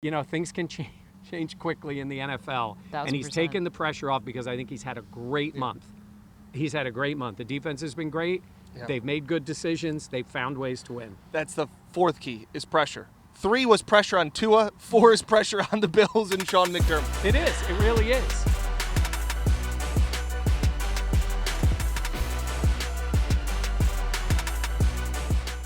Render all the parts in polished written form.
things can change quickly in the NFL. 1000%. And he's taken the pressure off because I think he's had a great month. He's had a great month. The defense has been great. Yeah. They've made good decisions. They've found ways to win. That's the fourth key, is pressure. 3 was pressure on Tua. 4 is pressure on the Bills and Sean McDermott. It is. It really is.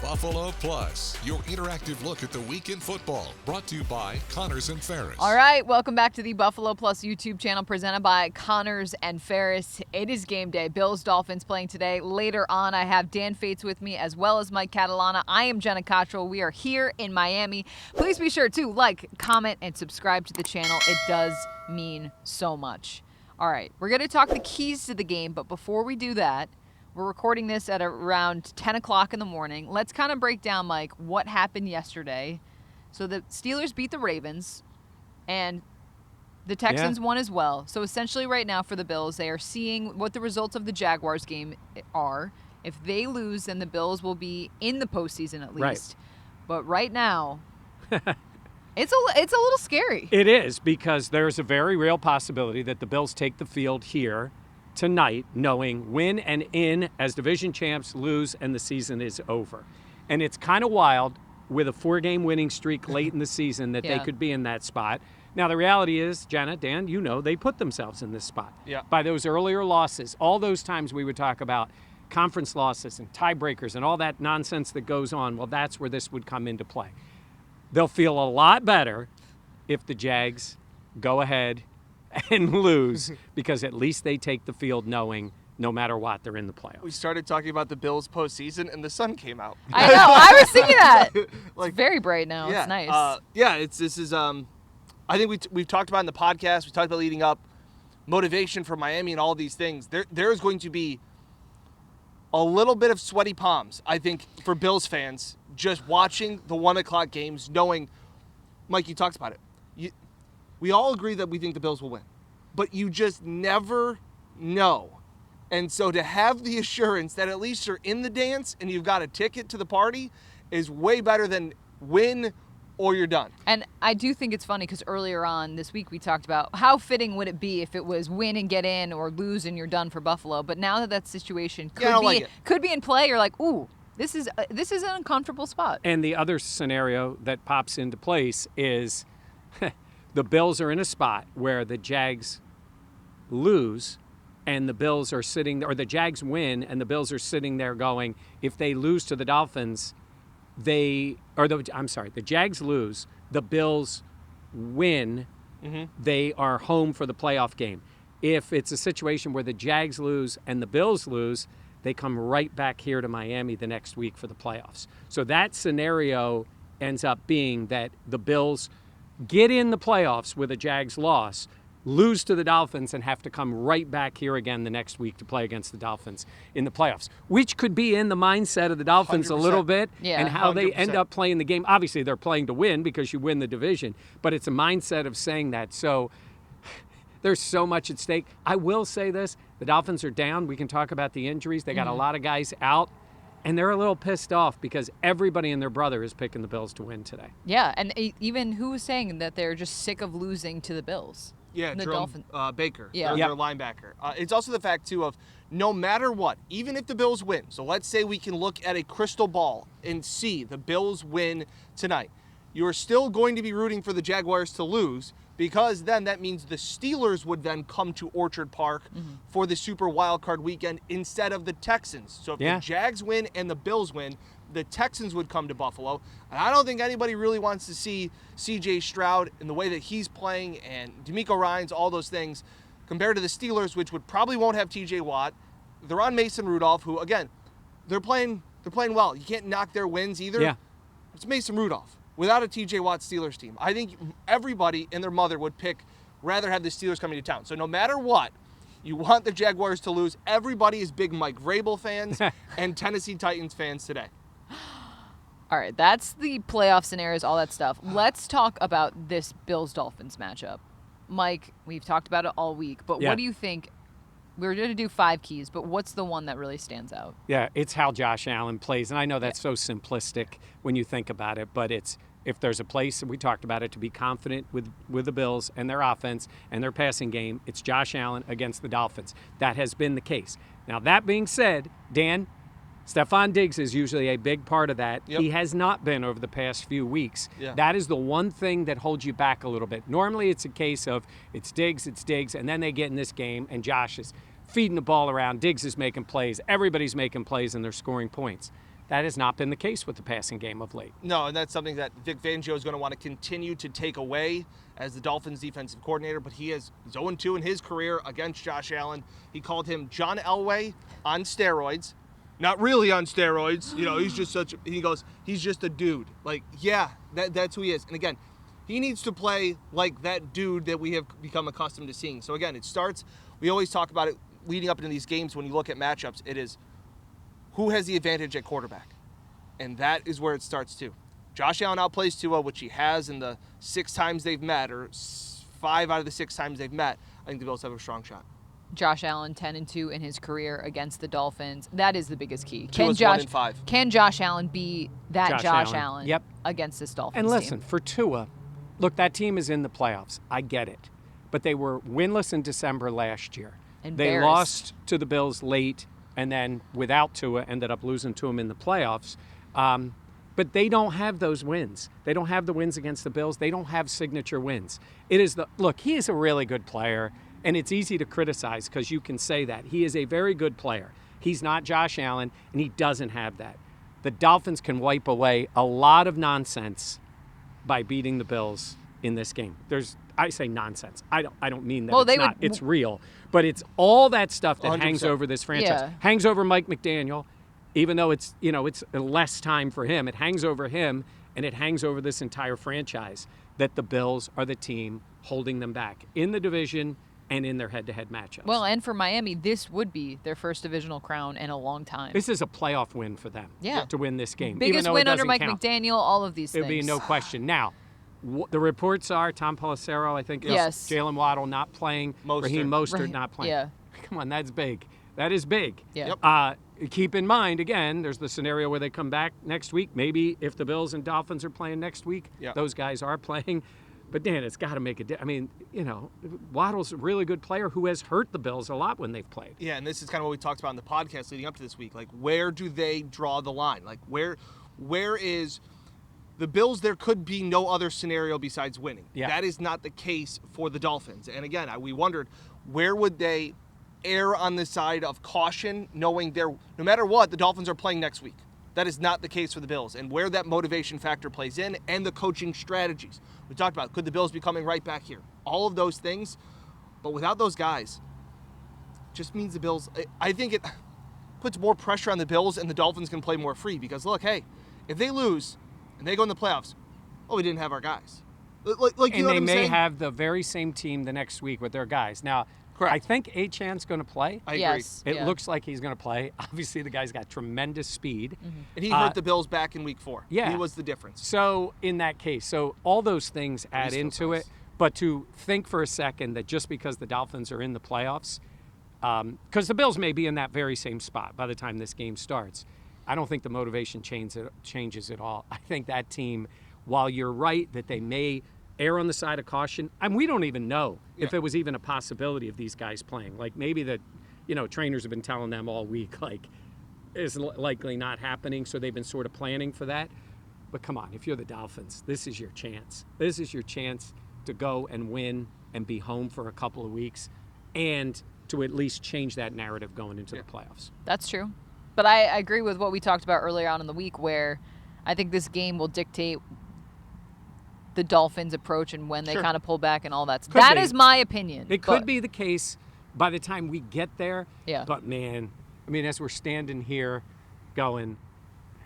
Buffalo Plus, your interactive look at the week in football, brought to you by Connors and Ferris. All right, welcome back to the Buffalo Plus YouTube channel presented by Connors and Ferris. It is game day. Bills Dolphins playing today. Later on, I have Dan Fates with me as well as Mike Catalana. I am Jenna Cottrell. We are here in Miami. Please be sure to like, comment, and subscribe to the channel. It does mean so much. All right, we're going to talk the keys to the game, but before we do that, we're recording this at around 10 o'clock in the morning. Let's kind of break down, Mike, what happened yesterday. So the Steelers beat the Ravens, and the Texans won as well. So essentially right now for the Bills, they are seeing what the results of the Jaguars game are. If they lose, then the Bills will be in the postseason at least. Right. But right now, it's a little scary. It is, because there's a very real possibility that the Bills take the field here tonight, knowing win and in as division champs, lose, and the season is over. And it's kind of wild with a 4-game winning streak late in the season that they could be in that spot. Now, the reality is, Jenna, Dan, they put themselves in this spot by those earlier losses. All those times we would talk about conference losses and tiebreakers and all that nonsense that goes on, well, that's where this would come into play. They'll feel a lot better if the Jags go ahead and lose, because at least they take the field knowing no matter what, they're in the playoffs. We started talking about the Bills postseason, and the sun came out. I know. I was thinking that. It's very bright now. Yeah, it's nice. I think we've talked about in the podcast, we talked about leading up, motivation for Miami and all these things. There's going to be a little bit of sweaty palms, I think, for Bills fans, just watching the 1 o'clock games, knowing, Mike, you talked about it. We all agree that we think the Bills will win, but you just never know. And so to have the assurance that at least you're in the dance and you've got a ticket to the party is way better than win or you're done. And I do think it's funny because earlier on this week we talked about how fitting would it be if it was win and get in or lose and you're done for Buffalo. But now that situation could be in play, you're like, ooh, this is an uncomfortable spot. And the other scenario that pops into place is the Bills are in a spot where the Jags lose and the Bills are sitting, or the Jags win and the Bills are sitting there going, if they lose to the Dolphins, the Jags lose, the Bills win, they are home for the playoff game. If it's a situation where the Jags lose and the Bills lose, they come right back here to Miami the next week for the playoffs. So that scenario ends up being that the Bills get in the playoffs with a Jags loss, lose to the Dolphins, and have to come right back here again the next week to play against the Dolphins in the playoffs, which could be in the mindset of the Dolphins 100%. A little bit and how 100%. They end up playing the game. Obviously, they're playing to win because you win the division, but it's a mindset of saying that. So there's so much at stake. I will say this. The Dolphins are down. We can talk about the injuries. They got a lot of guys out. And they're a little pissed off because everybody and their brother is picking the Bills to win today. Yeah, and even who was saying that they're just sick of losing to the Bills? Yeah, Jerome Baker, their linebacker. It's also the fact, too, of no matter what, even if the Bills win, so let's say we can look at a crystal ball and see the Bills win tonight, you're still going to be rooting for the Jaguars to lose, because then that means the Steelers would then come to Orchard Park for the Super Wildcard weekend instead of the Texans. So if the Jags win and the Bills win, the Texans would come to Buffalo. And I don't think anybody really wants to see C.J. Stroud in the way that he's playing and DeMeco Ryans, all those things, compared to the Steelers, which won't have T.J. Watt. They're on Mason Rudolph, who, again, they're playing well. You can't knock their wins either. Yeah. It's Mason Rudolph. Without a T.J. Watt Steelers team, I think everybody and their mother would rather have the Steelers coming to town. So no matter what, you want the Jaguars to lose. Everybody is big Mike Vrabel fans and Tennessee Titans fans today. All right, that's the playoff scenarios, all that stuff. Let's talk about this Bills-Dolphins matchup. Mike, we've talked about it all week, but what do you think? We're going to do 5 keys, but what's the one that really stands out? Yeah, it's how Josh Allen plays. And I know that's so simplistic when you think about it, but it's if there's a place, and we talked about it, to be confident with the Bills and their offense and their passing game, it's Josh Allen against the Dolphins. That has been the case. Now, that being said, Dan, Stephon Diggs is usually a big part of that. Yep. He has not been over the past few weeks. Yeah. That is the one thing that holds you back a little bit. Normally, it's a case of it's Diggs, and then they get in this game, and Josh is feeding the ball around. Diggs is making plays. Everybody's making plays, and they're scoring points. That has not been the case with the passing game of late. No, and that's something that Vic Fangio is going to want to continue to take away as the Dolphins defensive coordinator, but he's 0-2 in his career against Josh Allen. He called him John Elway on steroids. Not really on steroids. You know, he's just he goes, he's just a dude. Like, yeah, that's who he is. And again, he needs to play like that dude that we have become accustomed to seeing. So again, it starts, we always talk about it leading up into these games when you look at matchups, it is who has the advantage at quarterback? And that is where it starts too. Josh Allen outplays Tua, which he has in the 6 times they've met, or 5 out of the 6 times they've met. I think the Bills have a strong shot. Josh Allen 10-2 in his career against the Dolphins. That is the biggest key. Tua's 1-5. Can Josh Allen be that Josh Allen Yep. against this Dolphins And listen, team? for Tua, look, that team is in the playoffs. I get it. But they were winless in December last year. They Embarrassed. lost to the Bills late, and then without Tua, ended up losing to him in the playoffs. But they don't have those wins. They don't have the wins against the Bills. They don't have signature wins. Look, he is a really good player, and it's easy to criticize because you can say that. He is a very good player. He's not Josh Allen, and he doesn't have that. The Dolphins can wipe away a lot of nonsense by beating the Bills in this game. I say nonsense. I don't mean that it's not. It's real. But it's all that stuff that 100%. hangs over this franchise. Yeah. Hangs over Mike McDaniel, even though it's less time for him. It hangs over him, and it hangs over this entire franchise, that the Bills are the team holding them back in the division and in their head-to-head matchups. Well, and for Miami, this would be their first divisional crown in a long time. This is a playoff win for them. Yeah. To win this game. Biggest even though win it under doesn't Mike count. McDaniel, all of these There'll things. be no question. Now, the reports are Tom Pelissero, I think, Yes. Jalen Waddle not playing, Raheem Mostert not playing. Yeah. Come on, that's big. That is big. Yeah. Yep. Keep in mind, again, there's the scenario where they come back next week. Maybe if the Bills and Dolphins are playing next week, those guys are playing. But, Dan, it's got to make a difference. I mean, Waddle's a really good player who has hurt the Bills a lot when they've played. Yeah, and this is kind of what we talked about in the podcast leading up to this week. Like, where do they draw the line? Like, where is the Bills? There could be no other scenario besides winning. Yeah. That is not the case for the Dolphins. And again, we wondered, where would they err on the side of caution, knowing no matter what, the Dolphins are playing next week. That is not the case for the Bills, and where that motivation factor plays in, and the coaching strategies. We talked about, could the Bills be coming right back here? All of those things, but without those guys, just means the Bills, I think it puts more pressure on the Bills, and the Dolphins can play more free, because look, hey, if they lose, and they go in the playoffs, we didn't have our guys. Like you know what And they I'm may saying? have the very same team the next week with their guys. Now, Correct. I think Achan's going to play. I agree. Yes. It yeah. looks like he's going to play. Obviously, the guy's got tremendous speed. And he hurt the Bills back in week 4. Yeah. He was the difference. So in that case, all those things add still into nice. it. But to think for a second that just because the Dolphins are in the playoffs, because the Bills may be in that very same spot by the time this game starts, I don't think the motivation changes at all. I think that team, while you're right that they may err on the side of caution, and we don't even know if it was even a possibility of these guys playing. Like maybe the, trainers have been telling them all week, like, is likely not happening, so they've been sort of planning for that. But come on, if you're the Dolphins, this is your chance. This is your chance to go and win and be home for a couple of weeks and to at least change that narrative going into the playoffs. That's true. But I agree with what we talked about earlier on in the week, where I think this game will dictate the Dolphins' approach and when they kind of pull back and all that. That is my opinion. It could be the case by the time we get there. Yeah. But, man, I mean, as we're standing here going,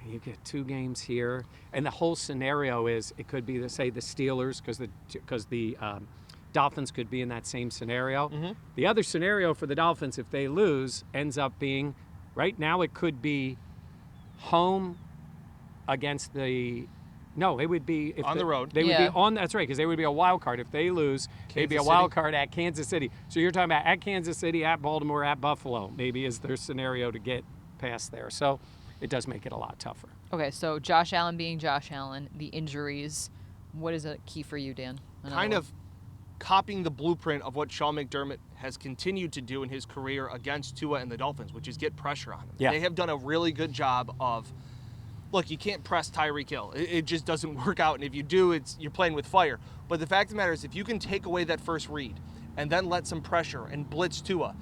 you get 2 games here, and the whole scenario is it could be, say, the Steelers, because the Dolphins could be in that same scenario. Mm-hmm. The other scenario for the Dolphins, if they lose, ends up being, right now it could be home against the – no, it would be – On the road. They would be on – that's right, because they would be a wild card. If they lose, they'd be a wild card at Kansas City. So you're talking about at Kansas City, at Baltimore, at Buffalo, maybe is their scenario to get past there. So it does make it a lot tougher. Okay, so Josh Allen being Josh Allen, the injuries. What is a key for you, Dan? Kind of copying the blueprint of what Sean McDermott has continued to do in his career against Tua and the Dolphins, which is get pressure on him. Yeah. They have done a really good job of, look, you can't press Tyreek Hill. It just doesn't work out, and if you do, you're playing with fire. But the fact of the matter is, if you can take away that first read and then let some pressure and blitz Tua,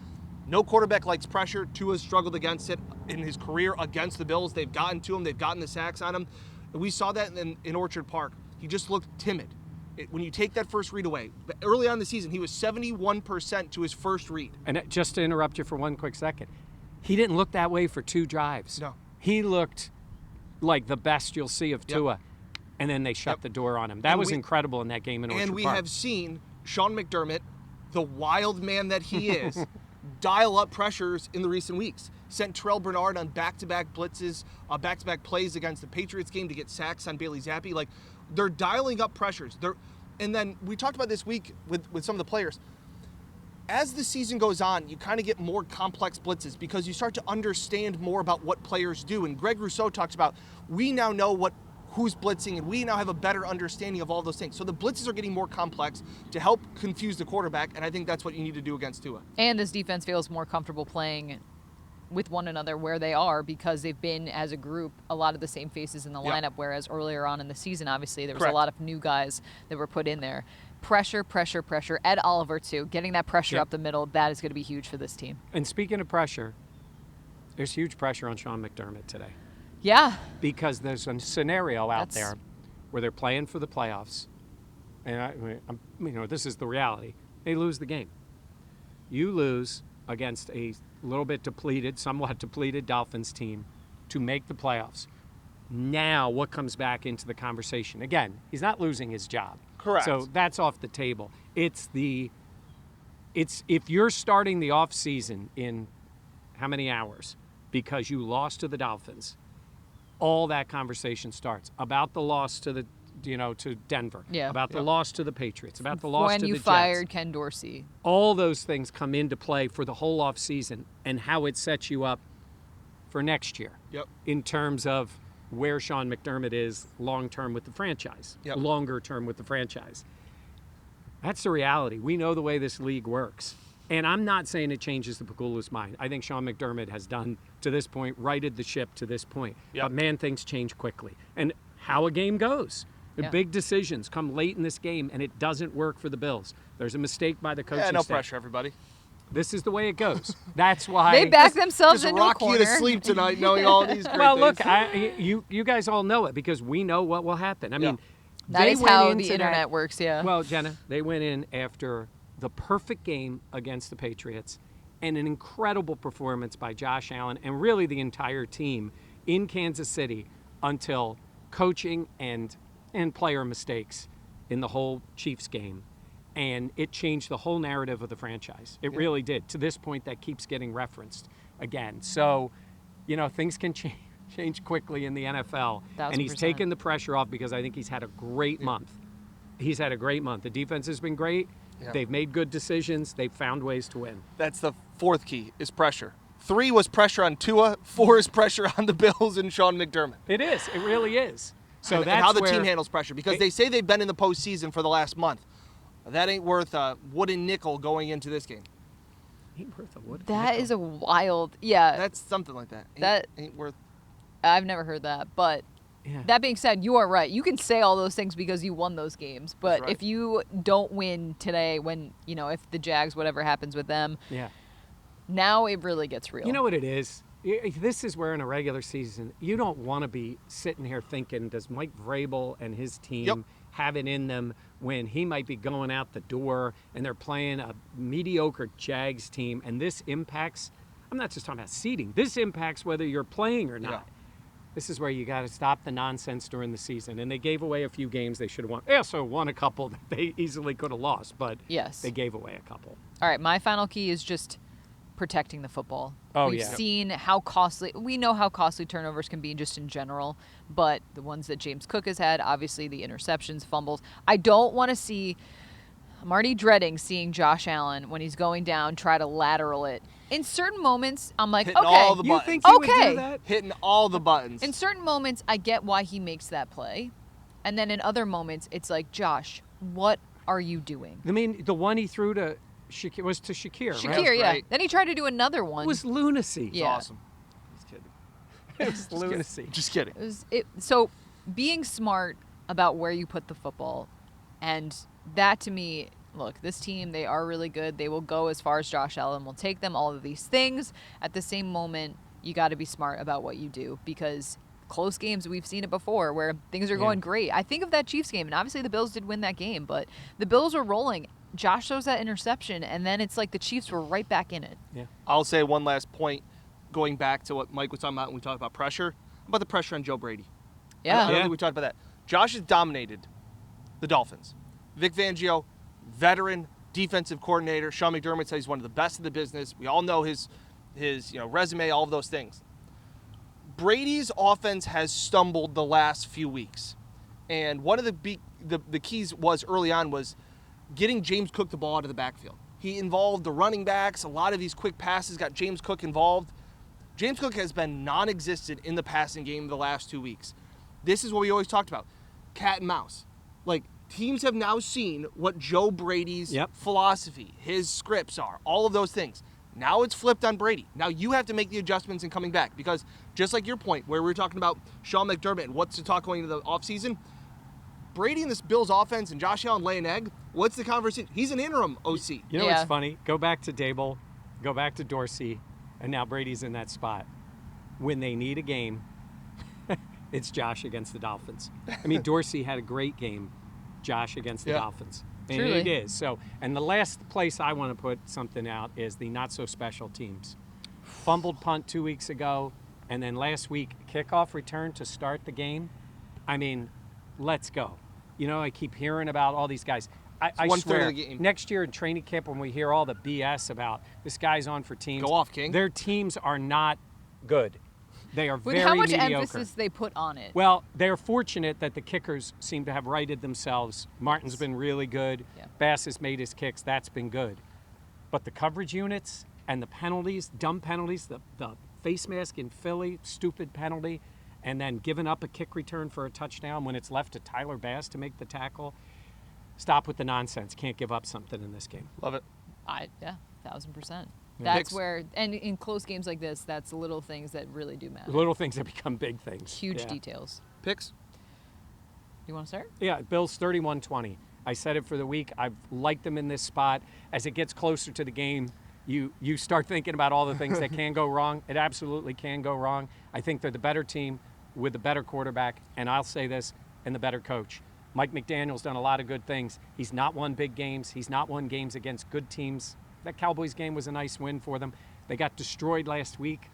no quarterback likes pressure. Tua's struggled against it in his career against the Bills. They've gotten to him. They've gotten the sacks on him. We saw that in Orchard Park. He just looked timid. When you take that first read away, early on in the season, he was 71% to his first read. And just to interrupt you for one quick second, he didn't look that way for 2 drives. No. He looked like the best you'll see of Tua, and then they shut the door on him. That was incredible in that game in Orchard Park. And we have seen Sean McDermott, the wild man that he is, dial up pressures in the recent weeks. Sent Terrell Bernard on back-to-back blitzes, back-to-back plays against the Patriots game to get sacks on Bailey Zappi. Like, they're dialing up pressures. And then we talked about this week with some of the players. As the season goes on, you kind of get more complex blitzes because you start to understand more about what players do. And Greg Rousseau talks about, we now know who's blitzing, and we now have a better understanding of all those things. So the blitzes are getting more complex to help confuse the quarterback, and I think that's what you need to do against Tua. And this defense feels more comfortable playing with one another where they are because they've been, as a group, a lot of the same faces in the lineup, whereas earlier on in the season, obviously, there was a lot of new guys that were put in there. Pressure, pressure, pressure. Ed Oliver, too. Getting that pressure up the middle, that is going to be huge for this team. And speaking of pressure, there's huge pressure on Sean McDermott today. Yeah. Because there's a scenario out there where they're playing for the playoffs, and this is the reality. They lose the game. You lose against a little bit somewhat depleted Dolphins team to make the playoffs. Now, what comes back into the conversation? Again, he's not losing his job. Correct. So that's off the table. It's if you're starting the off season in how many hours because you lost to the Dolphins, all that conversation starts about the loss to to Denver, about the loss to the Patriots, about the loss to the Jets. When you fired Ken Dorsey. All those things come into play for the whole off season and how it sets you up for next year. Yep. In terms of where Sean McDermott is long-term with the franchise, longer term with the franchise. That's the reality. We know the way this league works. And I'm not saying it changes the Pagula's mind. I think Sean McDermott has done, to this point, righted the ship to this point. Yep. But, man, things change quickly. And how a game goes. The big decisions come late in this game, and it doesn't work for the Bills. There's a mistake by the coaching staff. No pressure, everybody. This is the way it goes. That's why they back themselves just into a rock corner. you to sleep tonight knowing all these great Well, things. look, you guys all know it because we know what will happen. I mean, that is went how into the internet works, Well, Jenna, they went in after the perfect game against the Patriots and an incredible performance by Josh Allen and really the entire team in Kansas City until coaching and player mistakes in the whole Chiefs game. And it changed the whole narrative of the franchise. It really did. To this point, that keeps getting referenced again. So, things can change quickly in the NFL. And he's taken the pressure off because I think he's had a great month. He's had a great month. The defense has been great. Yeah. They've made good decisions. They've found ways to win. That's the fourth key, is pressure. 3 was pressure on Tua. 4 is pressure on the Bills and Sean McDermott. It is. It really is. So and how the team handles pressure. Because they say they've been in the postseason for the last month. That ain't worth a wooden nickel going into this game. Ain't worth a wooden That nickel. is a wild, That's something like that. That ain't worth. I've never heard that, but that being said, you are right. You can say all those things because you won those games, but if you don't win today, when if the Jags, whatever happens with them, now it really gets real. You know what it is? This is where in a regular season, you don't want to be sitting here thinking, does Mike Vrabel and his team have it in them when he might be going out the door and they're playing a mediocre Jags team, and this impacts, I'm not just talking about seeding, this impacts whether you're playing or not. Yeah. This is where you got to stop the nonsense during the season. And they gave away a few games they should have won. They also won a couple that they easily could have lost, but they gave away a couple. All right, my final key is just protecting the football. We've yeah. seen how costly, we know how costly turnovers can be just in general, but the ones that James Cook has had, obviously the interceptions, fumbles. I don't want to see I'm already dreading seeing Josh Allen when he's going down try to lateral it. In certain moments, I'm like, Hitting okay. all the You buttons. think he would Okay. do that? Hitting all the buttons. In certain moments, I get why he makes that play. And then in other moments, it's like, Josh, what are you doing? I mean, the one he threw to Shakir was to Shakir, right? Shakir, yeah. great. Then he tried to do another one. It was lunacy. It's Yeah. awesome. Just kidding. It was lunacy. Just kidding. So being smart about where you put the football, and that to me, look, this team, they are really good. They will go as far as Josh Allen will take them, all of these things. At the same moment, you got to be smart about what you do, because close games, we've seen it before where things are going great. I think of that Chiefs game, and obviously the Bills did win that game, but the Bills were rolling. Josh throws that interception, and then it's like the Chiefs were right back in it. Yeah. I'll say one last point, going back to what Mike was talking about when we talked about pressure. How about the pressure on Joe Brady? I Yeah. don't think we talked about that. Josh has dominated the Dolphins. Vic Fangio, veteran defensive coordinator. Sean McDermott said he's one of the best in the business. We all know his resume, all of those things. Brady's offense has stumbled the last few weeks, and one of the keys was early on was getting James Cook the ball out of the backfield. He involved the running backs. A lot of these quick passes got James Cook involved. James Cook has been non-existent in the passing game the last 2 weeks. This is what we always talked about, cat and mouse. Like, teams have now seen what Joe Brady's philosophy, his scripts are, all of those things. Now it's flipped on Brady. Now you have to make the adjustments in coming back, because just like your point where we were talking about Sean McDermott and what's to talk going into the offseason, Brady and this Bills offense and Josh Allen lay an egg, what's the conversation? He's an interim OC. You know Yeah. what's funny? Go back to Dable, go back to Dorsey, and now Brady's in that spot. When they need a game, it's Josh against the Dolphins. I mean, Dorsey had a great game, Josh against the Dolphins. And Truly. it is. So, and the last place I want to put something out is the not-so-special teams. Fumbled punt 2 weeks ago, and then last week, kickoff return to start the game. I mean, let's go. You know, I keep hearing about all these guys. I 1/3 swear, of the game. next year in training camp when we hear all the BS about this guy's on for teams. Go off, King. Their teams are not good. They are With very how much mediocre. emphasis they put on it. Well, they're fortunate that the kickers seem to have righted themselves. Martin's been really good. Yeah. Bass has made his kicks. That's been good. But the coverage units and the penalties, dumb penalties, the face mask in Philly, stupid penalty, and then giving up a kick return for a touchdown when it's left to Tyler Bass to make the tackle. Stop with the nonsense. Can't give up something in this game. Love it. 1,000%. Yeah. That's Picks. where, and in close games like this, that's the little things that really do matter. Little things that become big things. Huge Yeah. details. Picks? You want to start? Yeah, Bills 31-20. I said it for the week. I've liked them in this spot. As it gets closer to the game, you start thinking about all the things that can go wrong. It absolutely can go wrong. I think they're the better team with the better quarterback, and I'll say this, and the better coach. Mike McDaniel's done a lot of good things. He's not won big games. He's not won games against good teams. That Cowboys game was a nice win for them. They got destroyed last week,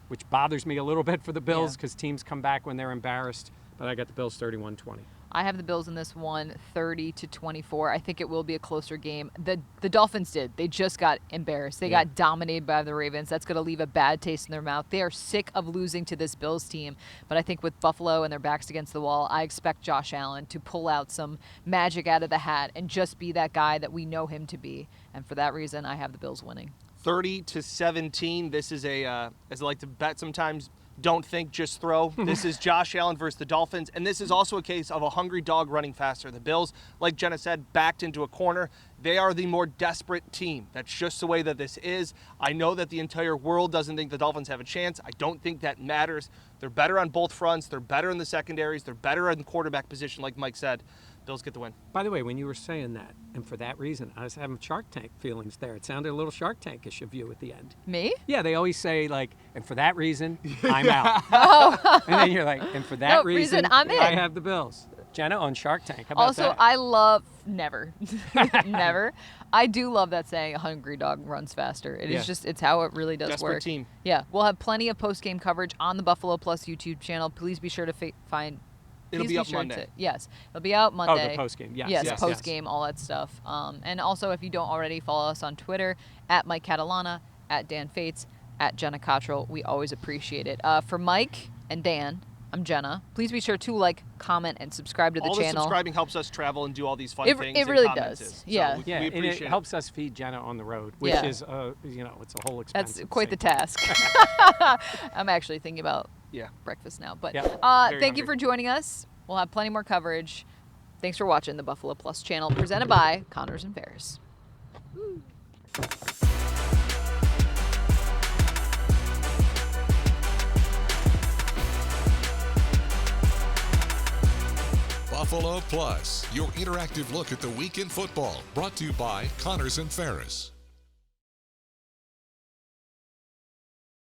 which bothers me a little bit for the Bills because teams come back when they're embarrassed. But I got the Bills 31-20. I have the Bills in this one, 30-24. I think it will be a closer game. The Dolphins did. They just got embarrassed. They got dominated by the Ravens. That's going to leave a bad taste in their mouth. They are sick of losing to this Bills team. But I think with Buffalo and their backs against the wall, I expect Josh Allen to pull out some magic out of the hat and just be that guy that we know him to be. And for that reason, I have the Bills winning. 30-17. This is as I like to bet sometimes, don't think, just throw. This is Josh Allen versus the Dolphins, and this is also a case of a hungry dog running faster. The Bills, like Jenna said, backed into a corner. They are the more desperate team. That's just the way that this is. I know that the entire world doesn't think the Dolphins have a chance. I don't think that matters. They're better on both fronts. They're better in the secondaries. They're better in the quarterback position, like Mike said. Bills get the win. By the way, when you were saying that, and for that reason, I was having Shark Tank feelings there. It sounded a little Shark Tankish of you at the end. Me? Yeah, they always say, like, and for that reason, I'm out. And then you're like, and for that No, reason, I'm in. I have the Bills. Jenna on Shark Tank. How about Also, that? I love never. Never. I do love that saying, a hungry dog runs faster. It is just, it's how it really does Desperate work. team. Yeah. We'll have plenty of post-game coverage on the Buffalo Plus YouTube channel. Please be sure to find. It'll please be up sure Monday. yes. It'll be out Monday. the post-game. Yes, Yes, yes, post-game, all that stuff. And also, if you don't already, follow us on Twitter, at Mike Catalana, at Dan Fates, at Jenna Cottrell. We always appreciate it. For Mike and Dan I'm Jenna. Please be sure to like, comment, and subscribe to the all the channel. subscribing helps us travel and do all these fun It things. really and comment does. it. So Yeah. we and appreciate it helps us feed Jenna on the road, which Yeah. is, it's a whole expense. That's at quite the same time. task. I'm actually thinking about Yeah. breakfast now. But Yeah. Very thank you hungry. for joining us. We'll have plenty more coverage. Thanks for watching the Buffalo Plus channel, presented by Connors and Ferris. Buffalo Plus, your interactive look at the week in football, brought to you by Connors and Ferris.